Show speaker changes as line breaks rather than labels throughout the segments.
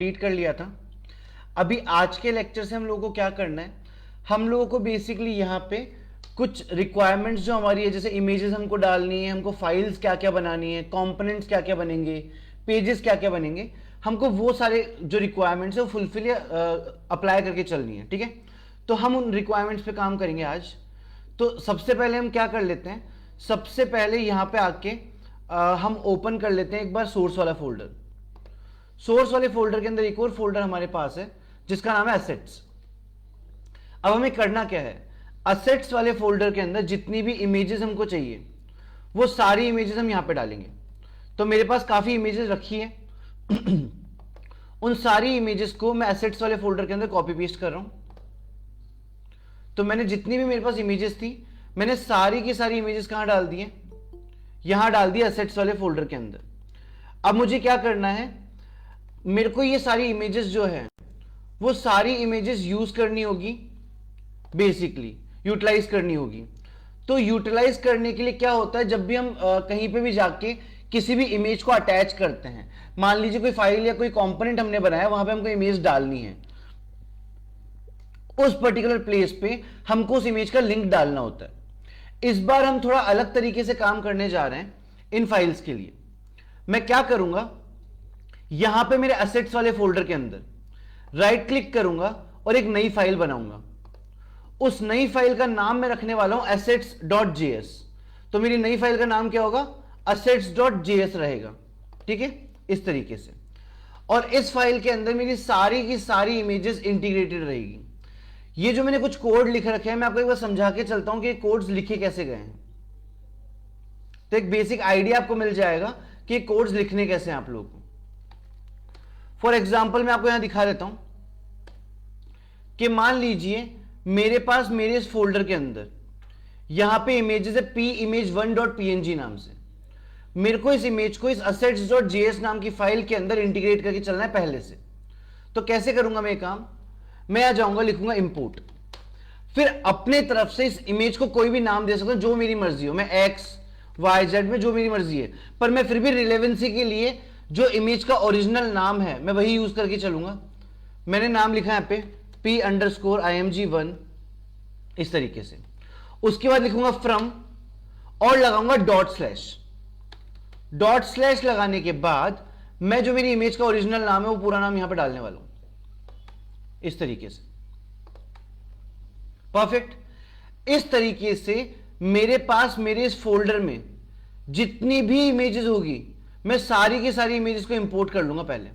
Complete कर लिया था। अभी आज के लेक्चर से हम लोगों को क्या करना है, हम लोगों को बेसिकली यहाँ पे कुछ रिक्वायरमेंट्स जो हमारी है, जैसे इमेजेस हमको डालनी है, हमको फाइल्स क्या क्या बनानी है, कंपोनेंट्स क्या क्या बनेंगे, पेजेस क्या क्या बनेंगे, हमको वो सारे जो रिक्वायरमेंट्स है वो फुलफिल या अप्लाई करके चलनी है। ठीक है, तो हम उन रिक्वायरमेंट्स पे काम करेंगे आज। तो सबसे पहले हम क्या कर लेते हैं, सबसे पहले यहाँ पे आके हम ओपन कर लेते हैं एक बार सोर्स वाला फोल्डर। सोर्स वाले फोल्डर के अंदर एक और फोल्डर हमारे पास है जिसका नाम है असेट्स। अब हमें करना क्या है, असेट्स वाले फोल्डर के अंदर जितनी भी इमेजेस हमको चाहिए वो सारी इमेजेस हम यहां पे डालेंगे। तो मेरे पास काफी इमेजेस रखी है उन सारी इमेजेस को मैं असेट्स वाले फोल्डर के अंदर कॉपी पेस्ट कर रहा हूं। तो मैंने जितनी भी मेरे पास इमेजेस थी मैंने सारी की सारी इमेजेस कहां डाल दी, यहां डाल दी असेट्स वाले फोल्डर के अंदर। अब मुझे क्या करना है, मेरे को ये सारी इमेजेस जो है वो सारी इमेजेस यूज करनी होगी, बेसिकली यूटिलाइज करनी होगी। तो यूटिलाइज करने के लिए क्या होता है, जब भी हम कहीं पे भी जाके किसी भी इमेज को अटैच करते हैं, मान लीजिए कोई फाइल या कोई कंपोनेंट हमने बनाया, वहां पे हमको इमेज डालनी है, उस पर्टिकुलर प्लेस पे हमको उस इमेज का लिंक डालना होता है। इस बार हम थोड़ा अलग तरीके से काम करने जा रहे हैं इन फाइल्स के लिए। मैं क्या करूंगा, यहां पे मेरे असेट्स वाले फोल्डर के अंदर राइट क्लिक करूंगा और एक नई फाइल बनाऊंगा। उस नई फाइल का नाम मैं रखने वाला हूं assets.js। तो मेरी नई फाइल का नाम क्या होगा, assets.js रहेगा। ठीक है, इस तरीके से। और इस फाइल के अंदर मेरी सारी की सारी इमेजेस इंटीग्रेटेड रहेगी। ये जो मैंने कुछ कोड लिख रखे हैं मैं आपको एक बार समझा के चलता हूं कि कोड्स लिखे कैसे गए हैं, तो एक बेसिक आइडिया आपको मिल जाएगा कि कोड्स लिखने कैसे हैं आप लोगों को। फॉर एग्जाम्पल मैं आपको यहां दिखा देता हूं कि मान लीजिए मेरे पास मेरे इस फोल्डर के अंदर यहां पे इमेजेस है pimage1.png नाम से। मेरे को इस इमेज को इस assets.js नाम की फाइल के अंदर इंटीग्रेट करके चलना है पहले से। तो कैसे करूंगा मैं काम, मैं आ जाऊंगा, लिखूंगा इंपोर्ट, फिर अपने तरफ से इस इमेज को कोई भी नाम दे सकता हूं जो मेरी मर्जी हो, मैं एक्स वाई जेड में जो मेरी मर्जी है, पर मैं फिर भी रिलेवेंसी के लिए जो इमेज का ओरिजिनल नाम है मैं वही यूज करके चलूंगा। मैंने नाम लिखा है यहाँ पे p_img1 इस तरीके से। उसके बाद लिखूंगा फ्रॉम और लगाऊंगा डॉट स्लैश लगाने के बाद मैं जो मेरी इमेज का ओरिजिनल नाम है वो पूरा नाम यहां पे डालने वाला हूं इस तरीके से। परफेक्ट। इस तरीके से मेरे पास मेरे इस फोल्डर में जितनी भी इमेजेस होगी मैं सारी की सारी इमेजेस को इंपोर्ट कर लूंगा पहले।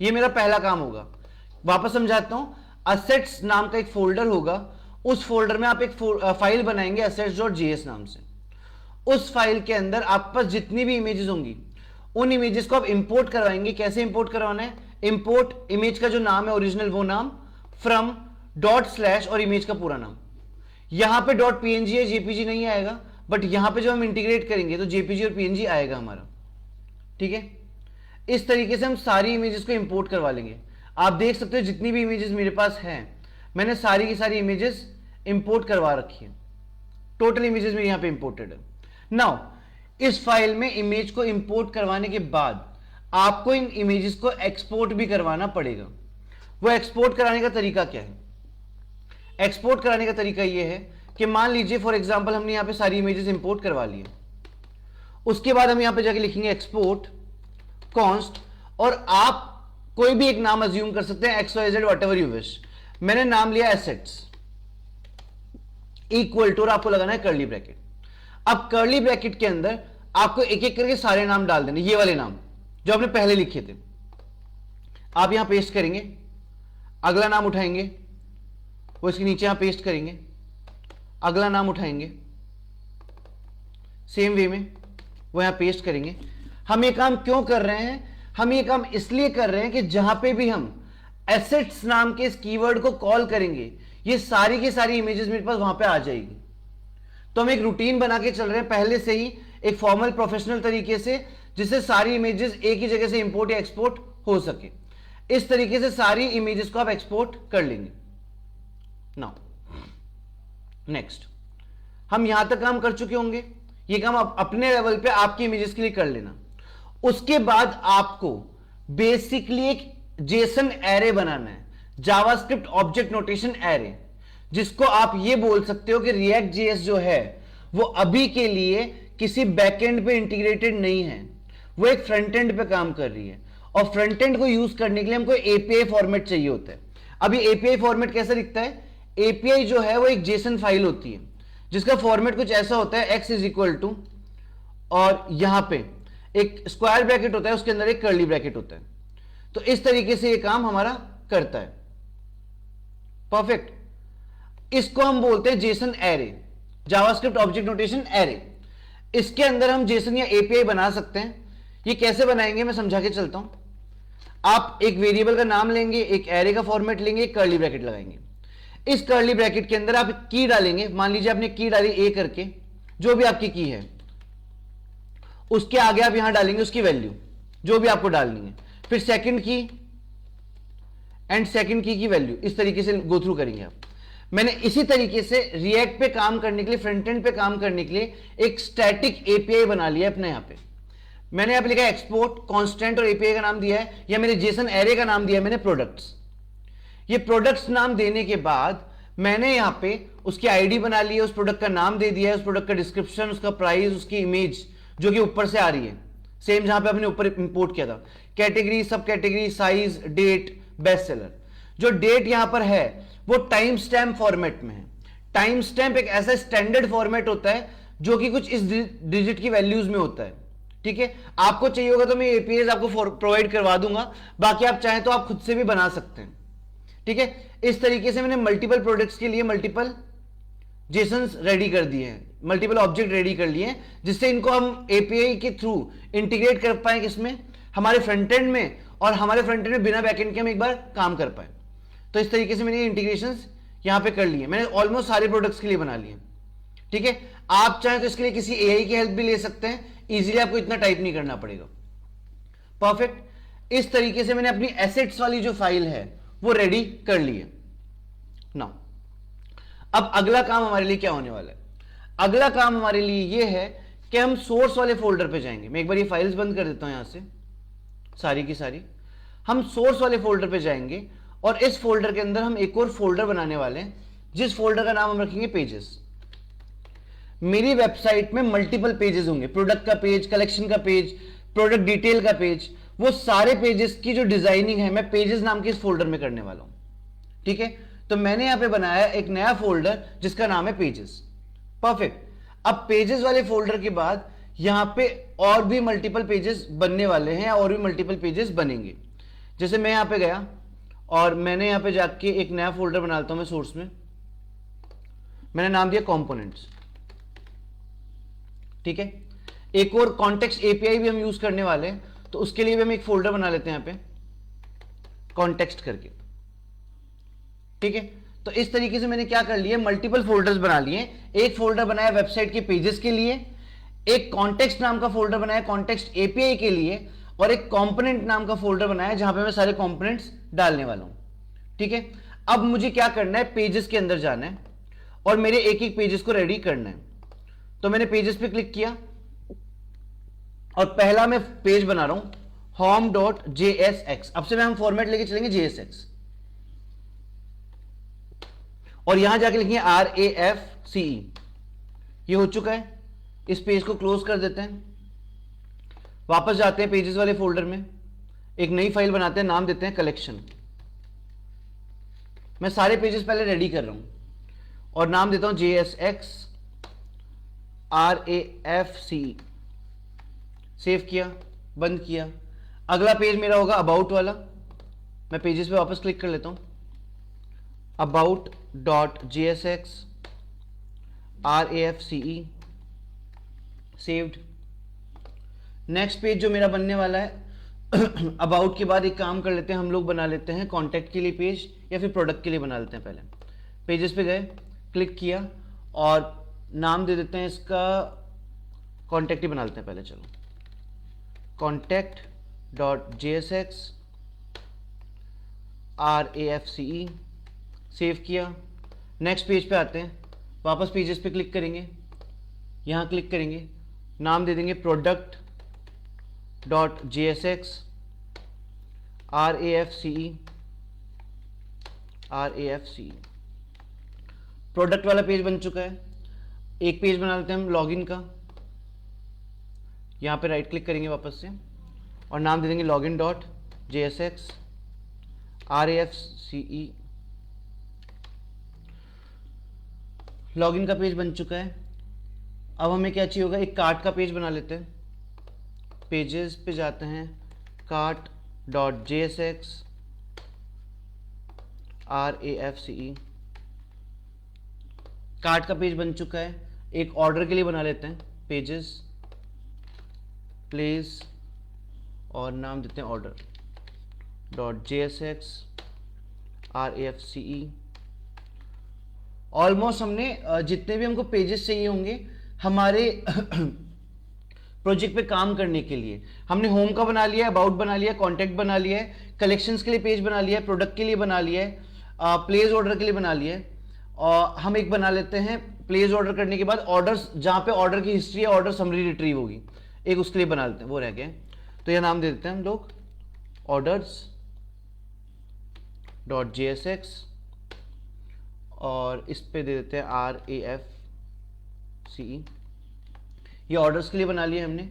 ये मेरा पहला काम होगा। वापस समझाता हूं, असेट्स नाम का एक फोल्डर होगा, उस फोल्डर में आप एक फाइल बनाएंगे assets.js नाम से। उस फाइल के अंदर आपके पास जितनी भी इमेजेस होंगी उन इमेजेस को आप इंपोर्ट करवाएंगे। कैसे इंपोर्ट करवाना है, इंपोर्ट इमेज का जो नाम है ओरिजिनल वो नाम, फ्रॉम डॉट स्लैश और इमेज का पूरा नाम। यहां पे डॉट png है, jpg नहीं आएगा, बट यहां पे जब हम इंटीग्रेट करेंगे तो jpg और png आएगा हमारा। ठीक है, इस तरीके से हम सारी इमेजेस को इंपोर्ट करवा लेंगे। आप देख सकते हो जितनी भी इमेजेस मेरे पास हैं मैंने सारी की सारी इमेजेस इंपोर्ट करवा रखी है। टोटल इमेजेस मेरे यहां पे इंपोर्टेड है। नाउ इस फाइल में इमेज को इंपोर्ट करवाने के बाद आपको इन इमेजेस को एक्सपोर्ट भी करवाना पड़ेगा। वो एक्सपोर्ट कराने का तरीका क्या है, एक्सपोर्ट कराने का तरीका यह है कि मान लीजिए फॉर एग्जांपल हमने यहां पे सारी इमेजेस इंपोर्ट करवा ली है। उसके बाद हम यहां पे जाके लिखेंगे एक्सपोर्ट कॉन्स्ट, और आप कोई भी एक नाम अज्यूम कर सकते हैं, XYZ व्हाटएवर यू विश। मैंने नाम लिया एसेट्स इक्वल टू, और आपको लगाना है कर्ली ब्रैकेट। अब कर्ली ब्रैकेट के अंदर आपको एक एक करके सारे नाम डाल देने, ये वाले नाम जो आपने पहले लिखे थे आप यहां पेस्ट करेंगे। अगला नाम उठाएंगे वो इसके नीचे यहां पेस्ट करेंगे, अगला नाम उठाएंगे सेम वे में वो यहां पेस्ट करेंगे। हम ये काम क्यों कर रहे हैं, हम ये काम इसलिए कर रहे हैं कि जहां पे भी हम एसेट्स नाम के इस कीवर्ड को कॉल करेंगे ये सारी की सारी इमेजेस मेरे पास वहां पे आ जाएगी। तो हम एक रूटीन बना के चल रहे हैं पहले से ही, एक फॉर्मल प्रोफेशनल तरीके से, जिससे सारी इमेजेस एक ही जगह से इंपोर्ट या एक्सपोर्ट हो सके। इस तरीके से सारी इमेजेस को आप एक्सपोर्ट कर लेंगे। नाउ नेक्स्ट, हम यहां तक काम कर चुके होंगे, ये काम आप अपने लेवल पे आपकी इमेजेस के लिए कर लेना। उसके बाद आपको बेसिकली एक जेसन एरे बनाना है, जावास्क्रिप्ट ऑब्जेक्ट नोटेशन एरे, जिसको आप ये बोल सकते हो कि रिएक्ट जेएस जो है वो अभी के लिए किसी बैकएंड पे इंटीग्रेटेड नहीं है, वो एक फ्रंट एंड पे काम कर रही है, और फ्रंट एंड को यूज करने के लिए हमको एपीआई फॉर्मेट चाहिए होता है। अब ये एपीआई फॉर्मेट कैसे दिखता है? एपीआई जो है वो एक जेसन फाइल होती है जिसका फॉर्मेट कुछ ऐसा होता है, x इज इक्वल टू, और यहां पे एक स्क्वायर ब्रैकेट होता है, उसके अंदर एक कर्ली ब्रैकेट होता है। तो इस तरीके से ये काम हमारा करता है। परफेक्ट। इसको हम बोलते हैं Jason array, JavaScript object notation array. इसके अंदर हम जेसन या एपीआई बना सकते हैं। ये कैसे बनाएंगे मैं समझा के चलता हूं। आप एक वेरिएबल का नाम लेंगे, एक एरे का फॉर्मेट लेंगे, एक कर्ली ब्रैकेट लगाएंगे। इस कर्ली ब्रैकेट के अंदर आप की डालेंगे। मान लीजिए आपने की डाली ए करके, जो भी आपकी की है, उसके आगे आप यहां डालेंगे उसकी वैल्यू जो भी आपको डालनी है। फिर सेकंड की एंड सेकंड की वैल्यू, इस तरीके से गो थ्रू करेंगे आप। मैंने इसी तरीके से रिएक्ट पे काम करने के लिए, फ्रंट एंड पे काम करने के लिए एक स्टैटिक एपीआई बना लिया अपने यहां पे। मैंने यहां पे लिखा है एक्सपोर्ट कांस्टेंट, और एपीआई का नाम दिया है, या मेरे जेसन एरे का नाम दिया है मैंने प्रोडक्ट्स। ये प्रोडक्ट्स नाम देने के बाद मैंने यहां पे उसकी आईडी बना ली है, उस प्रोडक्ट का नाम दे दिया है, उस प्रोडक्ट का डिस्क्रिप्शन, उसका प्राइस, उसकी इमेज जो कि ऊपर से आ रही है, सेम जहां पे आपने ऊपर इंपोर्ट किया था। कैटेगरी, सब category, size, date, best seller. जो डेट यहां पर है वो टाइम स्टैम्प फॉर्मेट में है। टाइम स्टैम्प एक ऐसा स्टैंडर्ड फॉर्मेट होता है जो कि कुछ इस डिजिट की वैल्यूज में होता है। ठीक है, आपको चाहिए होगा तो मैं एपीआई आपको प्रोवाइड करवा दूंगा, बाकी आप चाहें तो आप खुद से भी बना सकते हैं। ठीक है, इस तरीके से मैंने मल्टीपल प्रोडक्ट्स के लिए मल्टीपल जेसन्स रेडी कर दिए हैं, मल्टीपल ऑब्जेक्ट रेडी कर लिए हैं, जिससे इनको हम एपीआई के थ्रू इंटीग्रेट कर पाए किसमें, हमारे फ्रंट एंड में, और हमारे फ्रंट एंड में बिना बैकएंड के हम एक बार काम कर पाए। तो इस तरीके से मैंने इंटीग्रेशंस यहां पे कर लिए। मैंने ऑलमोस्ट सारे प्रोडक्ट्स के लिए बना लिए। ठीक है, आप चाहें तो इसके लिए किसी एआई की हेल्प भी ले सकते हैं, इजीली आपको इतना टाइप नहीं करना पड़ेगा। परफेक्ट। इस तरीके से मैंने अपनी एसेट्स वाली जो फाइल है वो रेडी कर ली है। नाउ अब अगला काम हमारे लिए क्या होने वाला है? अगला काम हमारे लिए यह है कि हम सोर्स वाले फोल्डर पे जाएंगे। मैं एक बार ये फाइल्स बंद कर देता हूं यहां से, सारी की सारी। हम सोर्स वाले फोल्डर पे जाएंगे और इस फोल्डर के अंदर हम एक और फोल्डर बनाने वाले हैं, जिस फोल्डर का नाम हम रखेंगे पेजेस। मेरी वेबसाइट में मल्टीपल पेजेस होंगे, प्रोडक्ट का पेज, कलेक्शन का पेज, प्रोडक्ट डिटेल का पेज, वो सारे पेजेस की जो डिजाइनिंग है मैं पेजेस नाम के इस फोल्डर में करने वाला हूं। ठीक है, तो मैंने यहां पे बनाया एक नया फोल्डर जिसका नाम है पेजेस। परफेक्ट। अब पेजेस वाले फोल्डर के बाद यहां पे और भी मल्टीपल पेजेस बनने वाले हैं, और भी मल्टीपल पेजेस बनेंगे। जैसे मैं यहां पे गया और मैंने यहां पे जाके एक नया फोल्डर बना लेता हूं मैं सोर्स में, मैंने नाम दिया कंपोनेंट्स। ठीक है, एक और कॉन्टेक्स्ट एपीआई भी हम यूज करने वाले हैं, तो उसके लिए भी हम एक फोल्डर बना लेते हैं यहां पे कॉन्टेक्स्ट करके। ठीक है, तो इस तरीके से मैंने क्या कर लिया, मल्टीपल फोल्डर्स बना लिए। एक फोल्डर बनाया वेबसाइट के पेजेस के लिए, एक कॉन्टेक्स्ट नाम का फोल्डर बनाया कॉन्टेक्स्ट एपीआई के लिए, और एक कंपोनेंट नाम का फोल्डर बनाया जहां पे मैं सारे कंपोनेंट्स डालने वाला हूं। ठीक है, अब मुझे क्या करना है, पेजेस के अंदर जाना है और मेरे एक एक पेजेस को रेडी करना है। तो मैंने पेजेस पे क्लिक किया और पहला मैं पेज बना रहा हूं home.jsx। अब से मैं हम फॉर्मेट लेके चलेंगे JSX, और यहां जाके लिखेंगे RAFCE। ये हो चुका है। इस पेज को क्लोज कर देते हैं, वापस जाते हैं पेजेस वाले फोल्डर में, एक नई फाइल बनाते हैं, नाम देते हैं कलेक्शन। मैं सारे पेजेस पहले रेडी कर रहा हूं और नाम देता हूं JSX RAFCE। सेव किया, बंद किया। अगला पेज मेरा होगा अबाउट वाला। मैं पेजेस पे वापस क्लिक कर लेता हूं, about.jsx RAFCE, saved. Next page जो मेरा बनने वाला है अबाउट के बाद एक काम कर लेते हैं, हम लोग बना लेते हैं कॉन्टैक्ट के लिए पेज, या फिर प्रोडक्ट के लिए बना लेते हैं। पहले पेजेस पे गए, क्लिक किया और नाम दे देते हैं इसका, कॉन्टैक्ट ही बना लेते हैं पहले। चलो, contact.jsx RAFCE, सेव किया। नेक्स्ट पेज पे आते हैं, वापस पेजेस पे क्लिक करेंगे, यहां क्लिक करेंगे, नाम दे देंगे product.jsx RAFCE प्रोडक्ट वाला पेज बन चुका है। एक पेज बना लेते हैं हम लॉगिन का। यहां पे राइट क्लिक करेंगे वापस से और नाम दे देंगे login.jsx RAFCE। लॉगिन का पेज बन चुका है। अब हमें क्या चाहिए होगा, एक कार्ट का पेज बना लेते हैं। पेजेस पे जाते हैं, cart.jsx RAFCE। कार्ट का पेज बन चुका है। एक ऑर्डर के लिए बना लेते हैं, पेजेस प्लेस और नाम देते हैं order.jsx RAFCE। ऑलमोस्ट हमने जितने भी हमको पेजेस चाहिए होंगे हमारे प्रोजेक्ट पे काम करने के लिए, हमने होम का बना लिया है, अबाउट बना लिया है, कॉन्टैक्ट बना लिया है, कलेक्शंस के लिए पेज बना लिया है, प्रोडक्ट के लिए बना लिया है, प्लेस ऑर्डर के लिए बना लिया है। और हम एक बना लेते हैं प्लेस ऑर्डर करने के बाद ऑर्डर्स, जहां पे ऑर्डर की हिस्ट्री है, ऑर्डर समरी रिट्रीव होगी, एक उसके लिए बना लेते हैं, वो रह गया। तो यह नाम दे देते हैं हम लोग orders.jsx और इस पे दे देते हैं RAFCE। ये ऑर्डर्स के लिए बना लिया हमने।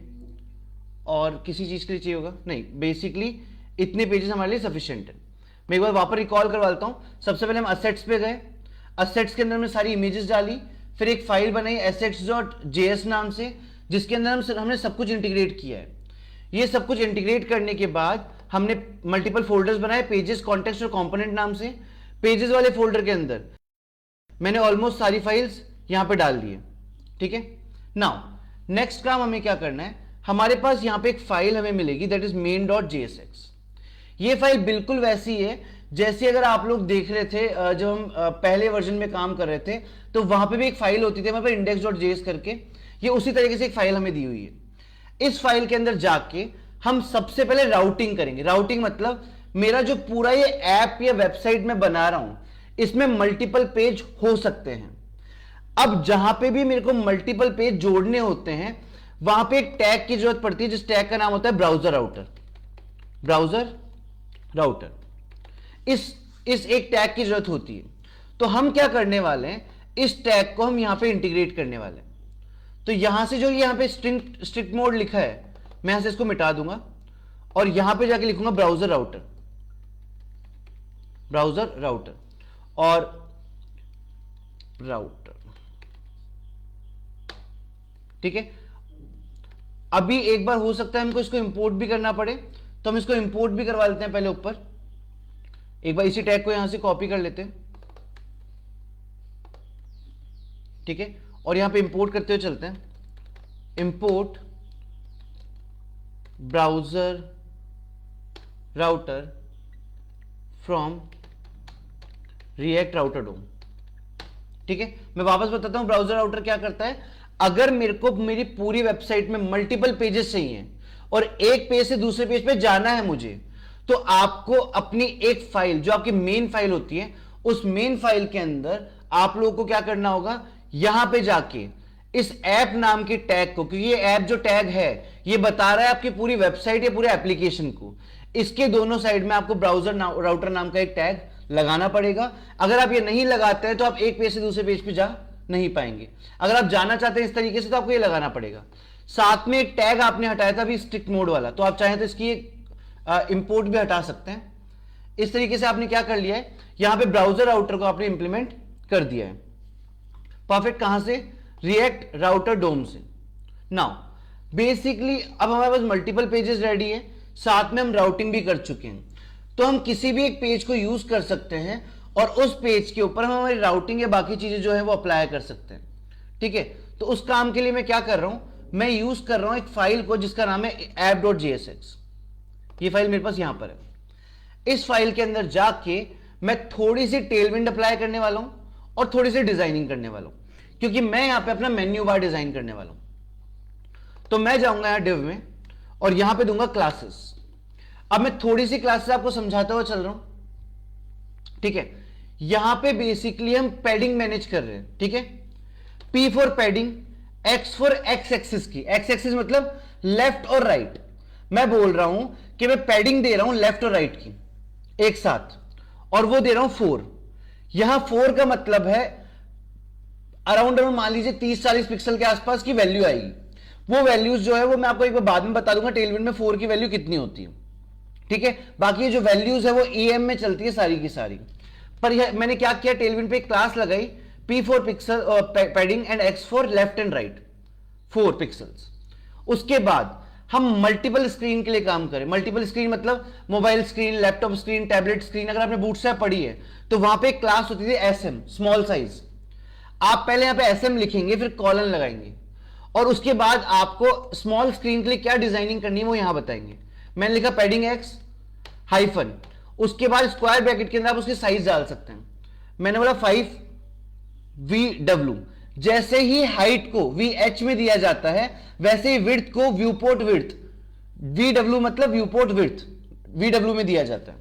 और किसी चीज के लिए चाहिए होगा नहीं, बेसिकली इतने पेजेस हमारे लिए सफिशिएंट है। मैं एक बार वापस रिकॉल करवा लेता हूं। सबसे पहले हम असेट्स पे गए, असेट्स के अंदर हमने सारी इमेजेस डाली, फिर एक फाइल बनाई assets.js नाम से, जिसके अंदर हमने सब कुछ इंटीग्रेट किया है। ये सब कुछ इंटीग्रेट करने के बाद हमने मल्टीपल फोल्डर्स बनाए, पेजेस, कॉन्टेक्स्ट और कंपोनेंट नाम से। पेजेस वाले फोल्डर के अंदर मैंने ऑलमोस्ट सारी फाइल्स यहां पे डाल दी है, ठीक है। नाउ नेक्स्ट काम हमें क्या करना है, हमारे पास यहां पे एक फाइल हमें मिलेगी, दैट इज main.jsx। ये फाइल बिल्कुल वैसी है जैसे अगर आप लोग देख रहे थे जब हम पहले वर्जन में काम कर रहे थे, तो वहां पे भी एक फाइल होती थी हमारे पास index.js करके। ये उसी तरीके से एक फाइल हमें दी हुई है। इस फाइल के अंदर जाके हम सबसे पहले राउटिंग करेंगे। राउटिंग मतलब मेरा जो पूरा ये ऐप या वेबसाइट में बना रहा हूं, इसमें मल्टीपल पेज हो सकते हैं। अब जहां पे भी मेरे को मल्टीपल पेज जोड़ने होते हैं, वहां पे एक टैग की जरूरत पड़ती है, जिस टैग का नाम होता है ब्राउजर राउटर। ब्राउजर राउटर, इस एक टैग की जरूरत होती है। तो हम क्या करने वाले हैं, इस टैग को हम यहां पे इंटीग्रेट करने वाले हैं। तो यहां से जो यहां पे स्ट्रिक्ट मोड लिखा है, मैं यहां से इसको मिटा दूंगा और यहां पे जाके लिखूंगा ब्राउजर राउटर। ब्राउजर राउटर और राउटर, ठीक है। अभी एक बार हो सकता है हमको इसको इंपोर्ट भी करना पड़े, तो हम इसको इंपोर्ट भी करवा लेते हैं पहले ऊपर। एक बार इसी टैग को यहां से कॉपी कर लेते हैं, ठीक है। और यहां पे इंपोर्ट करते हुए चलते हैं, import browser router from React router DOM, ठीक है। मैं वापस बताता हूं ब्राउजर राउटर क्या करता है। अगर मेरे को मेरी पूरी वेबसाइट में मल्टीपल पेजेस चाहिए और एक पेज से दूसरे पेज पे जाना है मुझे, तो आपको अपनी एक फाइल, जो आपकी मेन फाइल होती है, उस मेन फाइल के अंदर आप लोगों को क्या करना होगा, यहां पे जाके इस ऐप नाम के टैग को, क्योंकि ये ऐप जो टैग है ये बता रहा है आपकी पूरी वेबसाइट या पूरे एप्लीकेशन को, इसके दोनों साइड में आपको ब्राउजर राउटर नाम का एक टैग लगाना पड़ेगा। अगर आप ये नहीं लगाते हैं तो आप एक पेज से दूसरे पेज पे जा नहीं पाएंगे। अगर आप जाना चाहते हैं इस तरीके से, तो आपको ये लगाना पड़ेगा। साथ में एक टैग आपने हटाया था अभी स्ट्रिक्ट मोड वाला, तो आप चाहें तो इसकी इंपोर्ट भी हटा सकते हैं। इस तरीके से आपने क्या कर लिया है, यहां पे ब्राउजर राउटर को आपने इंप्लीमेंट कर दिया है। परफेक्ट। कहां से, रिएक्ट राउटर डोम से। नाउ बेसिकली अब हमारे पास मल्टीपल पेजेस रेडी है, साथ में हम राउटिंग भी कर चुके हैं, तो हम किसी भी एक पेज को यूज कर सकते हैं और उस पेज के ऊपर हम हमारी राउटिंग या बाकी चीजें जो है वो अप्लाई कर सकते हैं, ठीक है। तो उस काम के लिए मैं क्या कर रहा हूं, मैं यूज कर रहा हूं एक फाइल को जिसका नाम है app.jsx। ये फाइल मेरे पास यहां पर है। इस फाइल के अंदर जाके मैं थोड़ी सी टेलविंड अप्लाई करने वाला हूं और थोड़ी सी डिजाइनिंग करने वाला हूं, क्योंकि मैं यहां पे अपना मेन्यू बार डिजाइन करने वाला हूं। तो मैं जाऊंगा यहां डिव में और यहां पे दूंगा क्लासेस। अब मैं थोड़ी सी क्लासेस आपको समझाता हुआ चल रहा हूं, ठीक है। यहां पे बेसिकली हम पैडिंग मैनेज कर रहे हैं, ठीक है। P for padding, X for x axis की, एक्स एक्सिस मतलब लेफ्ट और राइट। मैं बोल रहा हूं कि मैं पैडिंग दे रहा हूं लेफ्ट और राइट की एक साथ, और वो दे रहा हूं 4। यहां 4 का मतलब है अराउंड मान लीजिए 30-40 पिक्सल के आसपास की वैल्यू आएगी। वो वैल्यूज जो है वो मैं आपको एक बार बाद में बता दूंगा टेलविंड में 4 की वैल्यू कितनी होती है, ठीक है। बाकी जो वैल्यूज है वो EM में चलती है सारी की सारी। पर मैंने क्या किया, टेलविंड पे एक क्लास लगाई P4 pixel padding and X for left and right 4 pixels. उसके बाद हम मल्टीपल स्क्रीन के लिए काम करें। मल्टीपल स्क्रीन मतलब mobile screen, laptop screen, tablet screen. अगर आपने बूटस्ट्रैप पढ़ी है तो वहां पे एक क्लास होती थी SM, स्मॉल साइज। आप पहले यहां पे SM लिखेंगे, फिर कॉलन लगाएंगे, और उसके बाद आपको स्मॉल स्क्रीन के लिए क्या डिजाइनिंग करनी है वो यहां बताएंगे। मैंने लिखा पैडिंग X हाइफन, उसके बाद स्क्वायर ब्रैकेट के अंदर आप उसकी साइज डाल सकते हैं। मैंने बोला 5VW। जैसे ही हाइट को VH में दिया जाता है वैसे ही विड्थ को व्यूपोर्ट विड्थ, VW मतलब व्यूपोर्ट विड्थ, VW में दिया जाता है।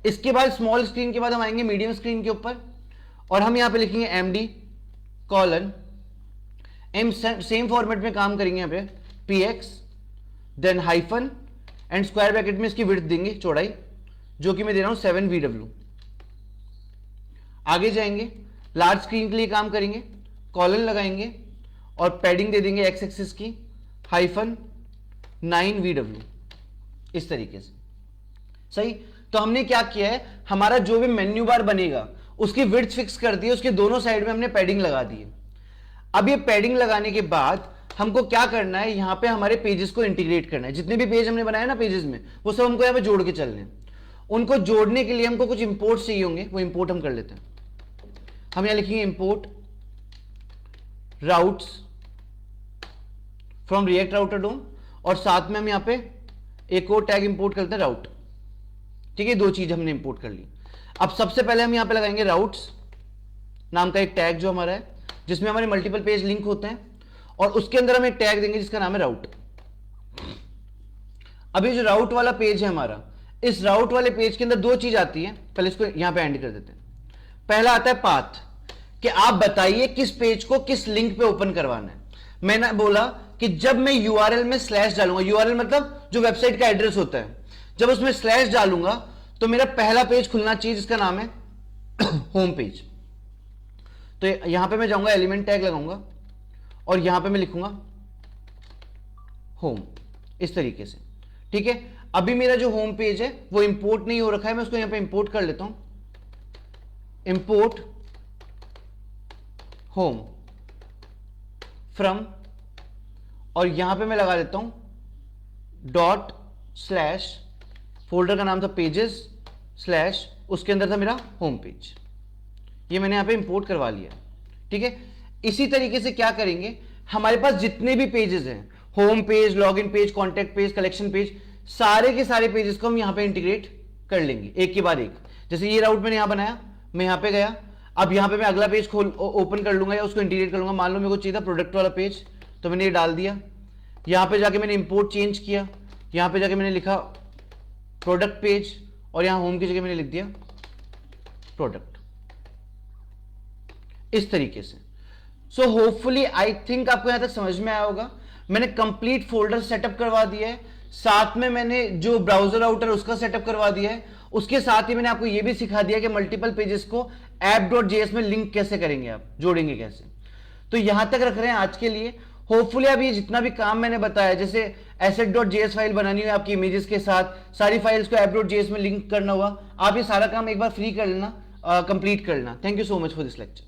इसके बाद स्मॉल स्क्रीन के बाद हम आएंगे मीडियम स्क्रीन के ऊपर, और हम यहां पे लिखेंगे MD colon M, same format में काम करेंगे यहां पे PX, then hyphen and square bracket में इसकी विड्थ देंगे, चौड़ाई, जो कि मैं दे रहा हूं 7VW। आगे जाएंगे, लार्ज स्क्रीन के लिए काम करेंगे, कॉलन लगाएंगे और पैडिंग दे देंगे X एक्सिस की हाइफन 9VW, इस तरीके से। सही। तो हमने क्या किया है, हमारा जो भी मेन्यू बार बनेगा उसकी विड्थ फिक्स कर दी है, उसके दोनों साइड में हमने पैडिंग लगा दी है। अब ये पैडिंग लगाने के बाद हमको क्या करना है, यहां पे हमारे पेजेस को इंटीग्रेट करना है। जितने भी पेज हमने बनाए ना पेजेस में, वो सब हमको यहां पे जोड़ के चलने हैं। उनको जोड़ने के लिए हमको कुछ इंपोर्ट चाहिए होंगे, वो इंपोर्ट हम कर लेते हैं। हम यहां लिखेंगे import routes from React router DOM, और साथ में हम यहां पे एक और टैग इंपोर्ट करते हैं राउट, ठीक है। दो चीज हमने इंपोर्ट कर ली। अब सबसे पहले हम यहां पे लगाएंगे राउट्स नाम का एक टैग जो हमारा है, जिसमें हमारे मल्टीपल पेज लिंक होते हैं, और उसके अंदर हम एक टैग देंगे जिसका नाम है राउट। अभी जो राउट वाला पेज है हमारा, इस राउट वाले पेज के अंदर दो चीज आती है, पहले इसको यहां पे एंड कर देते हैं। पहला आता है पाथ, कि आप बताइए किस पेज को किस लिंक पे ओपन करवाना है। मैंने बोला कि जब मैं URL में स्लैश डालूंगा, URL मतलब जो वेबसाइट का एड्रेस होता है, जब उसमें स्लैश डालूंगा तो मेरा पहला पेज खुलना चाहिए जिसका नाम है होम पेज। तो यहां पे मैं जाऊंगा, एलिमेंट टैग लगाऊंगा और यहां पे मैं लिखूंगा होम, इस तरीके से, ठीक है। अभी मेरा जो होम पेज है वो इंपोर्ट नहीं हो रखा है, मैं उसको यहां पे इंपोर्ट कर लेता हूं, इंपोर्ट होम फ्रॉम, और यहां पे मैं लगा देता हूं डॉट स्लैश, फोल्डर का नाम था पेजेस स्लैश, उसके अंदर था मेरा होम पेज। ये मैंने यहां पे इंपोर्ट करवा लिया, ठीक है। इसी तरीके से क्या करेंगे, हमारे पास जितने भी पेजेस हैं, home page, login page, contact page, collection page, सारे के सारे पेजेस को हम यहां पे इंटीग्रेट कर लेंगे एक के बाद एक। जैसे ये राउट मैंने यहां बनाया, मैं यहां पे गया, अब यहां पे मैं अगला पेज ओपन कर लूंगा या उसको इंटीग्रेट कर लूंगा। मान लो मेरे को चाहिए था प्रोडक्ट वाला पेज, तो मैंने ये डाल दिया। यहां पे जाके मैंने इंपोर्ट चेंज किया, यहां पे जाके मैंने लिखा प्रोडक्ट पेज, और यहां होम की जगह मैंने लिख दिया प्रोडक्ट, इस तरीके से। सो होपफुली आई थिंक आपको यहां तक समझ में आया होगा। मैंने कंप्लीट फोल्डर सेटअप करवा दिया है, साथ में मैंने जो ब्राउजर राउटर उसका सेटअप करवा दिया है, उसके साथ ही मैंने आपको यह भी सिखा दिया कि मल्टीपल पेजेस को app.js में लिंक कैसे करेंगे, आप जोड़ेंगे कैसे। तो यहां तक रख रहे हैं आज के लिए। होपफुली अब ये जितना भी काम मैंने बताया, जैसे asset.js फाइल बनानी हो आपकी इमेजेस के साथ, सारी फाइल्स को app.js में लिंक करना हुआ, आप ये सारा काम एक बार फ्री कर लेना, कंप्लीट कर लेना। Thank you so much for this lecture.